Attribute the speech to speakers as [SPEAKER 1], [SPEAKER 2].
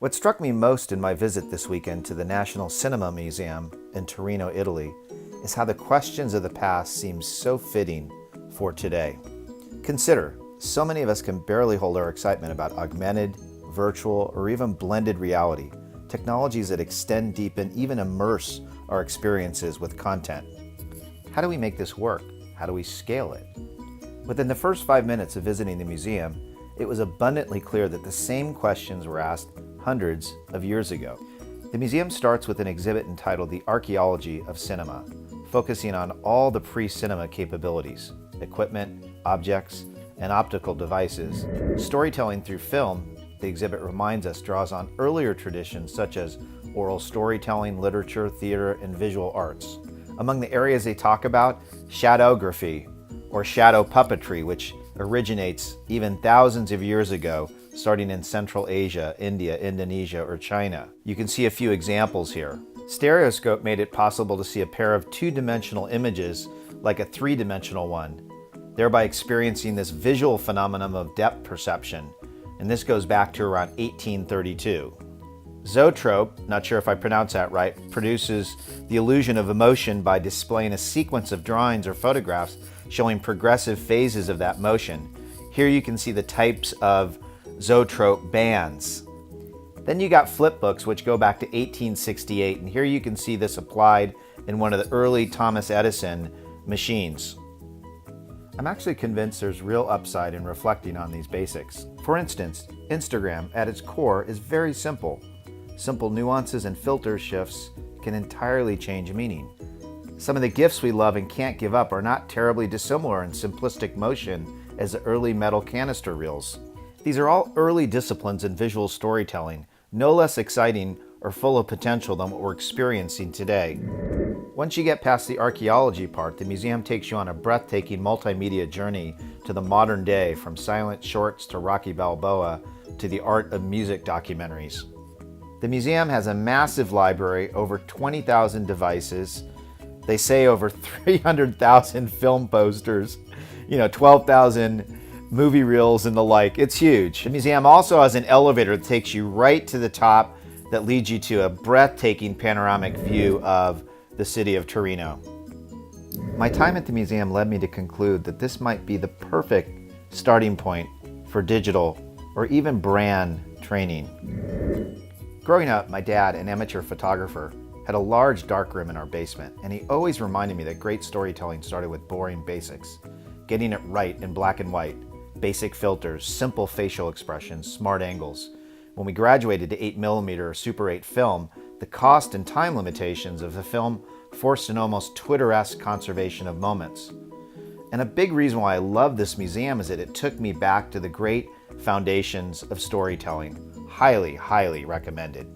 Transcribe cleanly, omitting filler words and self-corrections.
[SPEAKER 1] What struck me most in my visit this weekend to the National Cinema Museum in Torino, Italy, is how the questions of the past seem so fitting for today. Consider, so many of us can barely hold our excitement about augmented, virtual, or even blended reality, technologies that extend, deepen, even immerse our experiences with content. How do we make this work? How do we scale it? Within the first 5 minutes of visiting the museum, it was abundantly clear that the same questions were asked hundreds of years ago. The museum starts with an exhibit entitled The Archaeology of Cinema, focusing on all the pre-cinema capabilities, equipment, objects, and optical devices. Storytelling through film, the exhibit reminds us, draws on earlier traditions such as oral storytelling, literature, theater, and visual arts. Among the areas they talk about, shadowgraphy, or shadow puppetry, which originates even thousands of years ago, starting in Central Asia, India, Indonesia, or China. You can see a few examples here. Stereoscope made it possible to see a pair of two-dimensional images like a three-dimensional one, thereby experiencing this visual phenomenon of depth perception, and this goes back to around 1832. Zoetrope, not sure if I pronounced that right, produces the illusion of emotion by displaying a sequence of drawings or photographs showing progressive phases of that motion. Here you can see the types of zoetrope bands. Then you got flip books, which go back to 1868, and here you can see this applied in one of the early Thomas Edison machines. I'm actually convinced there's real upside in reflecting on these basics. For instance, Instagram at its core is very simple. Simple nuances and filter shifts can entirely change meaning. Some of the gifs we love and can't give up are not terribly dissimilar in simplistic motion as the early metal canister reels. These are all early disciplines in visual storytelling, no less exciting or full of potential than what we're experiencing today. Once you get past the archaeology part, the museum takes you on a breathtaking multimedia journey to the modern day, from silent shorts to Rocky Balboa to the art of music documentaries. The museum has a massive library, over 20,000 devices. They say over 300,000 film posters, 12,000 movie reels and the like. It's huge. The museum also has an elevator that takes you right to the top that leads you to a breathtaking panoramic view of the city of Torino. My time at the museum led me to conclude that this might be the perfect starting point for digital or even brand training. Growing up, my dad, an amateur photographer, had a large darkroom in our basement, and he always reminded me that great storytelling started with boring basics, getting it right in black and white, basic filters, simple facial expressions, smart angles. When we graduated to 8mm or Super 8 film, the cost and time limitations of the film forced an almost Twitter-esque conservation of moments. And a big reason why I love this museum is that it took me back to the great foundations of storytelling. Highly, highly recommended.